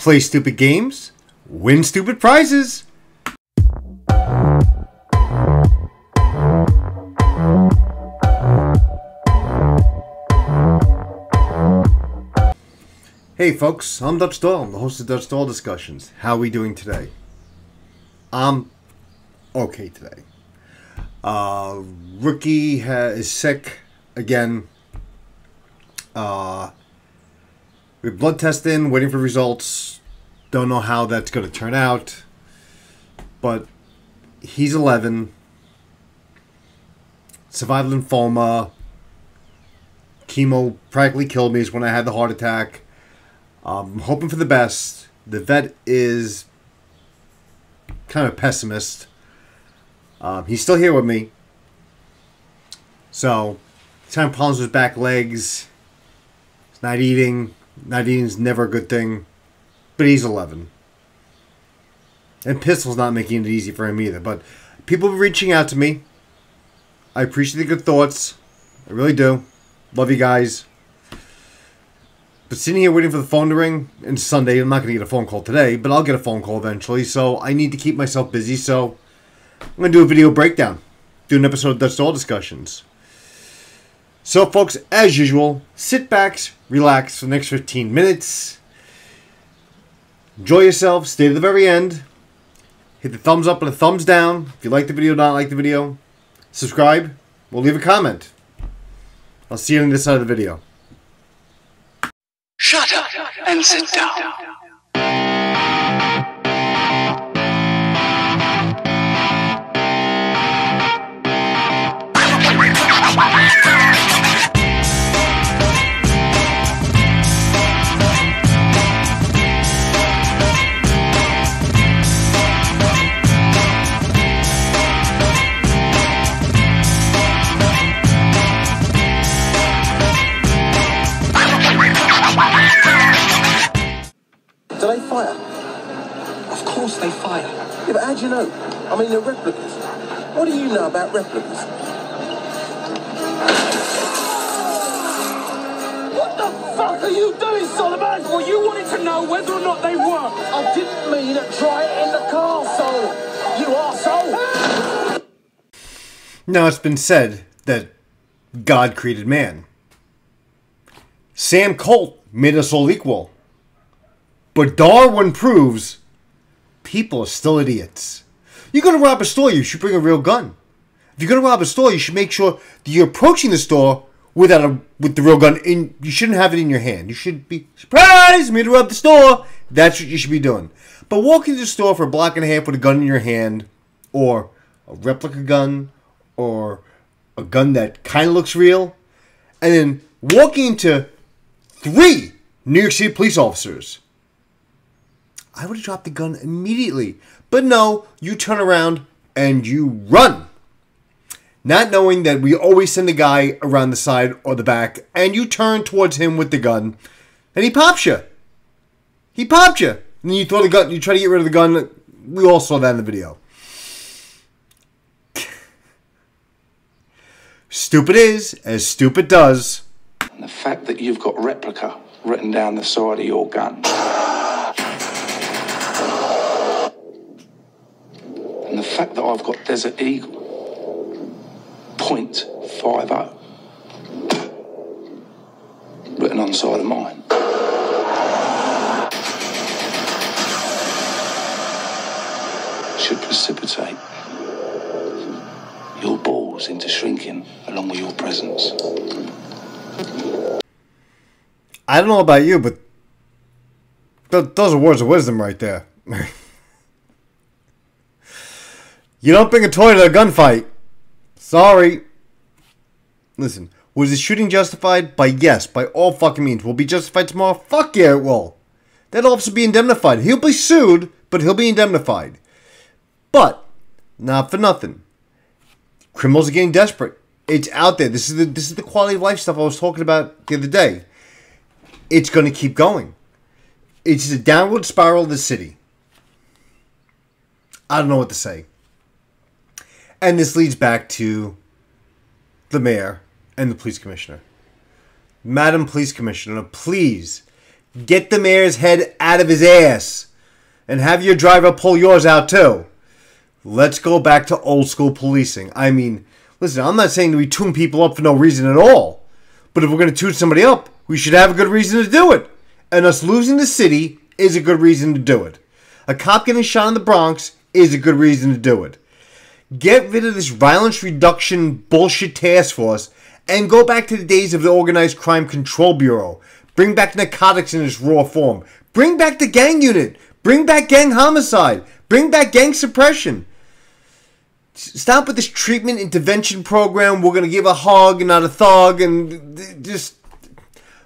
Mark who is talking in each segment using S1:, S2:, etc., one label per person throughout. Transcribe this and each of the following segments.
S1: Play stupid games, win stupid prizes. Hey folks, I'm Dutch Doyle. I'm the host of Dutch Doyle Discussions. How are we doing today? I'm okay today. Rookie is sick again. We're blood testing, waiting for results. Don't know how that's going to turn out. But he's 11. Survived lymphoma. Chemo practically killed me when I had the heart attack. I'm hoping for the best. The vet is kind of a pessimist. He's still here with me. So, he's having problems with back legs. He's not eating. Not eating is never a good thing. But he's 11. And pistol's not making it easy for him either. But people are reaching out to me. I appreciate the good thoughts. I really do. Love you guys. But sitting here waiting for the phone to ring, and Sunday, I'm not going to get a phone call today, but I'll get a phone call eventually, so I need to keep myself busy, so I'm going to do a video breakdown. Do an episode of Dutch Doyle Discussions. So, folks, as usual, sit back, relax for the next 15 minutes. Enjoy yourself, stay to the very end. Hit the thumbs up and the thumbs down if you like the video, not like the video. Subscribe, we'll leave a comment. I'll see you on this side of the video.
S2: Shut up and sit down.
S3: Do they fire? Of course they fire. Yeah, but how do you know? I mean, they're replicas. What do you know about replicas? What the fuck are you doing, Solomon?
S4: Well, you wanted to know whether or not they work.
S3: I didn't mean to try it in the car, you arsehole.
S1: Now, it's been said that God created man. Sam Colt made us all equal. But Darwin proves people are still idiots. You're going to rob a store, you should bring a real gun. If you're going to rob a store, you should make sure that you're approaching the store with the real gun. You shouldn't have it in your hand. You should be, surprise, me to rob the store. That's what you should be doing. But walking to the store for a block and a half with a gun in your hand, or a replica gun, or a gun that kind of looks real, and then walking into 3 New York City police officers, I would have dropped the gun immediately. But no, you turn around and you run. Not knowing that we always send a guy around the side or the back, and you turn towards him with the gun, and he pops you. He popped you. And then you throw the gun, you try to get rid of the gun. We all saw that in the video. Stupid is as stupid does.
S2: And the fact that you've got replica written down the side of your gun. And the fact that I've got Desert Eagle .50 written on the side of mine. Should precipitate your balls into shrinking along with your presence.
S1: I don't know about you, but those are words of wisdom right there. You don't bring a toy to a gunfight. Sorry. Listen, was the shooting justified? Yes, by all fucking means. Will it be justified tomorrow? Fuck yeah, it will. That officer will be indemnified. He'll be sued, but he'll be indemnified. But, not for nothing. Criminals are getting desperate. It's out there. This is the quality of life stuff I was talking about the other day. It's going to keep going. It's a downward spiral of the city. I don't know what to say. And this leads back to the mayor and the police commissioner. Madam Police Commissioner, please get the mayor's head out of his ass. And have your driver pull yours out too. Let's go back to old school policing. I mean, listen, I'm not saying that we tune people up for no reason at all. But if we're going to tune somebody up, we should have a good reason to do it. And us losing the city is a good reason to do it. A cop getting shot in the Bronx is a good reason to do it. Get rid of this violence reduction bullshit task force and go back to the days of the Organized Crime Control Bureau. Bring back narcotics in its raw form. Bring back the gang unit. Bring back gang homicide. Bring back gang suppression. Stop with this treatment intervention program. We're going to give a hug, not a thug. And just,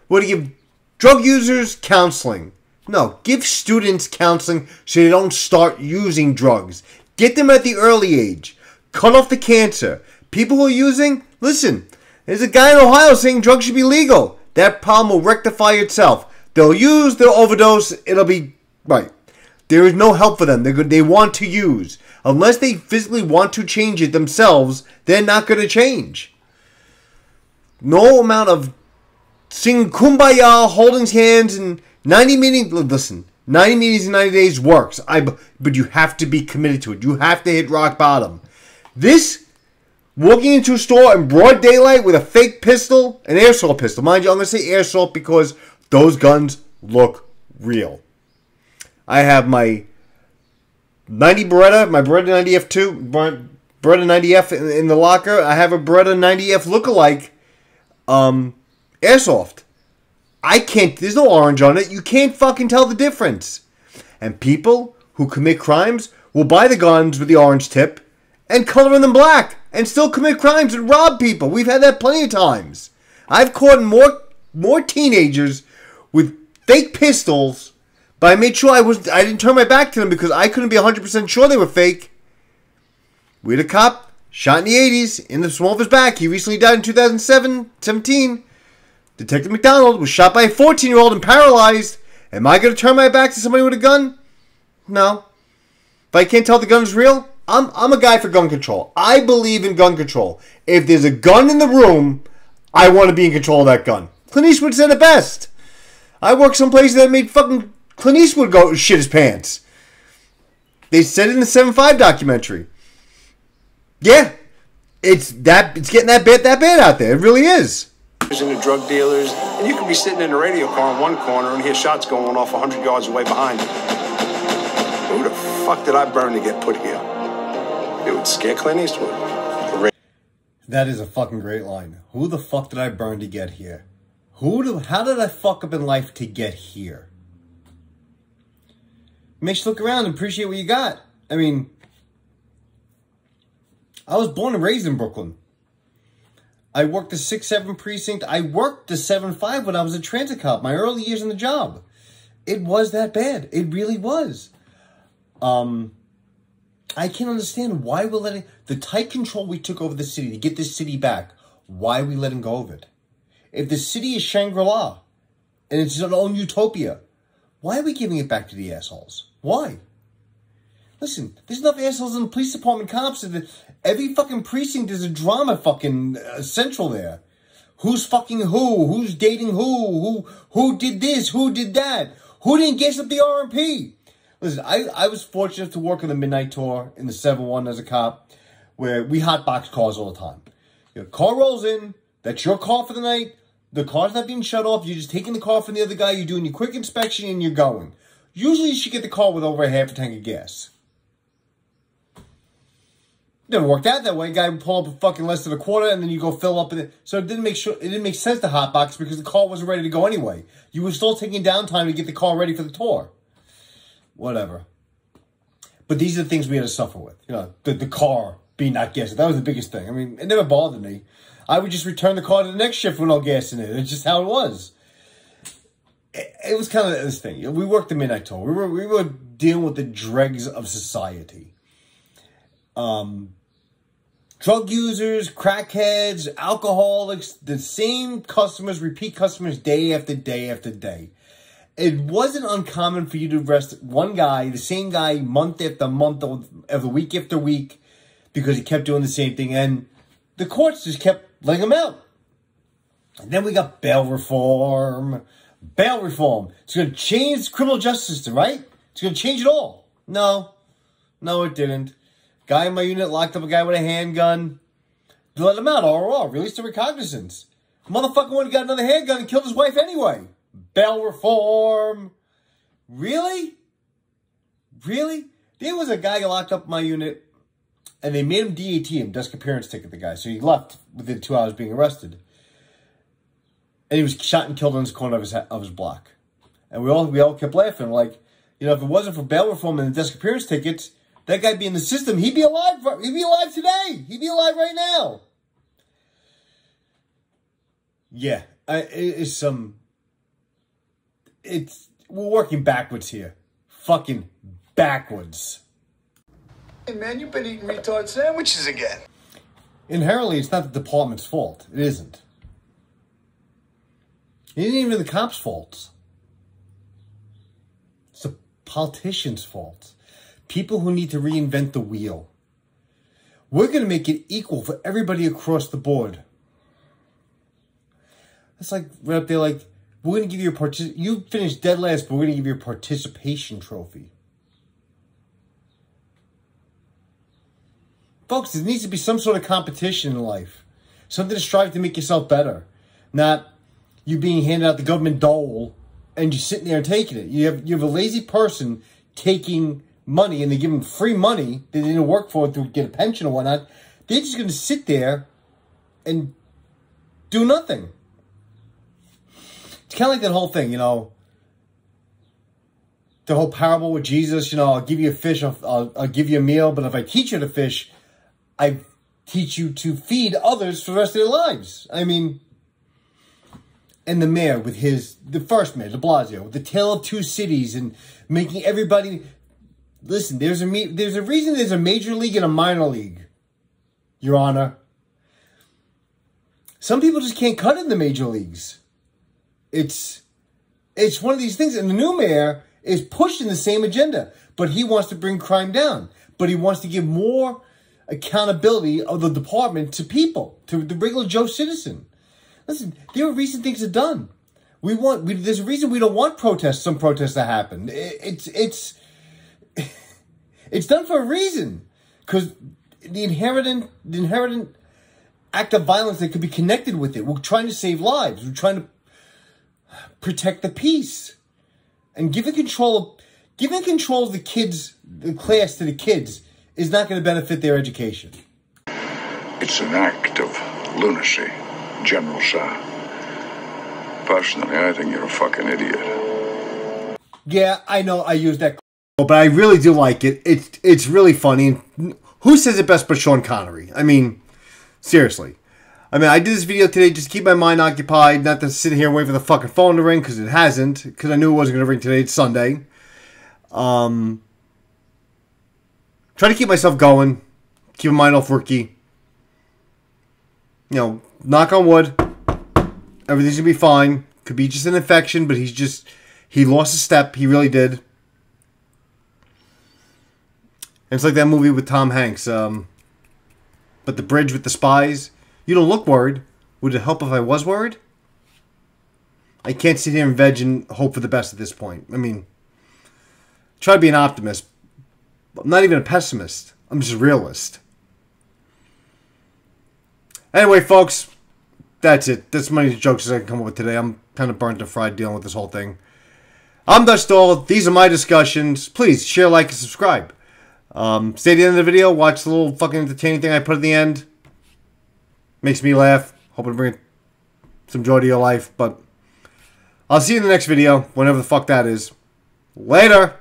S1: we're going to give drug users counseling. No, give students counseling so they don't start using drugs. Get them at the early age. Cut off the cancer. People who are using, listen, there's a guy in Ohio saying drugs should be legal. That problem will rectify itself. They'll use, they'll overdose, it'll be right. There is no help for them. They want to use. Unless they physically want to change it themselves, they're not going to change. No amount of singing Kumbaya, holding hands, and 90 meetings. Listen, 90 meetings in 90 days works. But you have to be committed to it. You have to hit rock bottom. This, walking into a store in broad daylight with a fake pistol, an airsoft pistol. Mind you, I'm going to say airsoft because those guns look real. I have my 90 Beretta, my Beretta 90F2, Beretta 90F in the locker. I have a Beretta 90F lookalike airsoft. I can't, there's no orange on it. You can't fucking tell the difference. And people who commit crimes will buy the guns with the orange tip and color them black and still commit crimes and rob people. We've had that plenty of times. I've caught more teenagers with fake pistols, but I made sure I didn't turn my back to them because I couldn't be 100% sure they were fake. We had a cop shot in the 80s in the small of his back. He recently died in 2017. Detective McDonald was shot by a 14-year-old and paralyzed. Am I going to turn my back to somebody with a gun? No. If I can't tell the gun's real, I'm a guy for gun control. I believe in gun control. If there's a gun in the room, I want to be in control of that gun. Clint Eastwood said it best. I worked some places that made fucking Clint Eastwood go shit his pants. They said it in the 7-5 documentary. Yeah, it's getting that bad out there. It really is.
S5: And the drug dealers, and you could be sitting in a radio car in one corner and hear shots going off 100 yards away behind you. Who the fuck did I burn to get put here? It would scare Clint Eastwood.
S1: That is a fucking great line. Who the fuck did I burn to get here? How did I fuck up in life to get here? Makes you look around and appreciate what you got. I mean, I was born and raised in Brooklyn. I worked the 6-7 precinct. I worked the 7-5 when I was a transit cop, my early years in the job. It was that bad. It really was. I can't understand why we're letting the tight control we took over the city to get this city back. Why are we letting go of it? If the city is Shangri-La and it's its own utopia, why are we giving it back to the assholes? Why? Listen, there's enough assholes in the police department, cops. Every fucking precinct is a drama fucking central there. Who's fucking who? Who's dating who? Who did this? Who did that? Who didn't gas up the RMP? Listen, I was fortunate to work on the Midnight Tour in the 7-1 as a cop, where we hotbox cars all the time. Your car rolls in, that's your car for the night, the car's not being shut off, you're just taking the car from the other guy, you're doing your quick inspection, and you're going. Usually you should get the car with over a half a tank of gas. Never worked out that way. Guy would pull up a fucking less than a quarter, and then you go fill up with it. So it didn't make sense to hotbox because the car wasn't ready to go anyway. You were still taking downtime to get the car ready for the tour. Whatever. But these are the things we had to suffer with. You know, the car being not gassed. That was the biggest thing. I mean, it never bothered me. I would just return the car to the next shift with no gas in it. It's just how it was. It was kind of this thing. We worked the Midnight Tour. We were dealing with the dregs of society. Drug users, crackheads, alcoholics, the same customers, repeat customers day after day after day. It wasn't uncommon for you to arrest one guy, the same guy, month after month, every week after week, because he kept doing the same thing, and the courts just kept letting him out. And then we got bail reform, Bail reform. It's going to change the criminal justice system, right? It's going to change it all. No. No, it didn't. Guy in my unit locked up a guy with a handgun. They let him out, ROR, released to recognizance. Motherfucker went and got another handgun and killed his wife anyway. Bail reform. Really? Really? There was a guy locked up in my unit, and they made him DAT him, desk appearance ticket, the guy. So he left within 2 hours being arrested. And he was shot and killed in the corner of his block. And we all kept laughing. Like, you know, if it wasn't for bail reform and the desk appearance tickets, that guy'd be in the system. He'd be alive. He'd be alive today. He'd be alive right now. Yeah. We're working backwards here. Fucking backwards.
S6: Hey man, you've been eating retard sandwiches again.
S1: Inherently, it's not the department's fault. It isn't. It ain't even the cops' fault. It's the politicians' fault. People who need to reinvent the wheel. We're going to make it equal for everybody across the board. It's like, right up there, like, we're going to give you you finished dead last, but we're going to give you a participation trophy. Folks, there needs to be some sort of competition in life. Something to strive to make yourself better. Not you being handed out the government dole and you sitting there and taking it. You have a lazy person taking money and they give them free money that they didn't work for to get a pension or whatnot. They're just going to sit there and do nothing. It's kind of like that whole thing, you know, the whole parable with Jesus, you know, I'll give you a fish, I'll give you a meal, but if I teach you to fish, I teach you to feed others for the rest of their lives. I mean, and the mayor with the first mayor, de Blasio, with the tale of two cities and making everybody, listen, there's a reason there's a major league and a minor league, Your Honor. Some people just can't cut in the major leagues. It's one of these things, and the new mayor is pushing the same agenda, but he wants to bring crime down, but he wants to give more accountability of the department to people, to the regular Joe citizen. Listen, there are recent things that are done. There's a reason we don't want some protests to happen. It's done for a reason, because the inherent act of violence that could be connected with it. We're trying to save lives. We're trying to protect the peace, and giving control of the class to the kids is not going to benefit their education.
S7: It's an act of lunacy, General Sir. Personally, I think you're a fucking idiot.
S1: Yeah, I know I used that, but I really do like it. It's really funny. Who says it best but Sean Connery? I mean, seriously. I mean, I did this video today just to keep my mind occupied, not to sit here and wait for the fucking phone to ring, because it hasn't, because I knew it wasn't going to ring today. It's Sunday. Try to keep myself going, keep my mind off Rookie. You know, knock on wood, everything's going to be fine. Could be just an infection, but he lost a step. He really did. And it's like that movie with Tom Hanks, but The Bridge with the Spies. You don't look worried. Would it help if I was worried? I can't sit here and veg and hope for the best at this point. I mean, try to be an optimist. I'm not even a pessimist. I'm just a realist. Anyway, folks, that's it. That's as many jokes as I can come up with today. I'm kind of burnt and fried dealing with this whole thing. I'm Dutch Doll. These are my discussions. Please share, like, and subscribe. Stay at the end of the video. Watch the little fucking entertaining thing I put at the end. Makes me laugh. Hoping to bring some joy to your life. But I'll see you in the next video. Whenever the fuck that is. Later.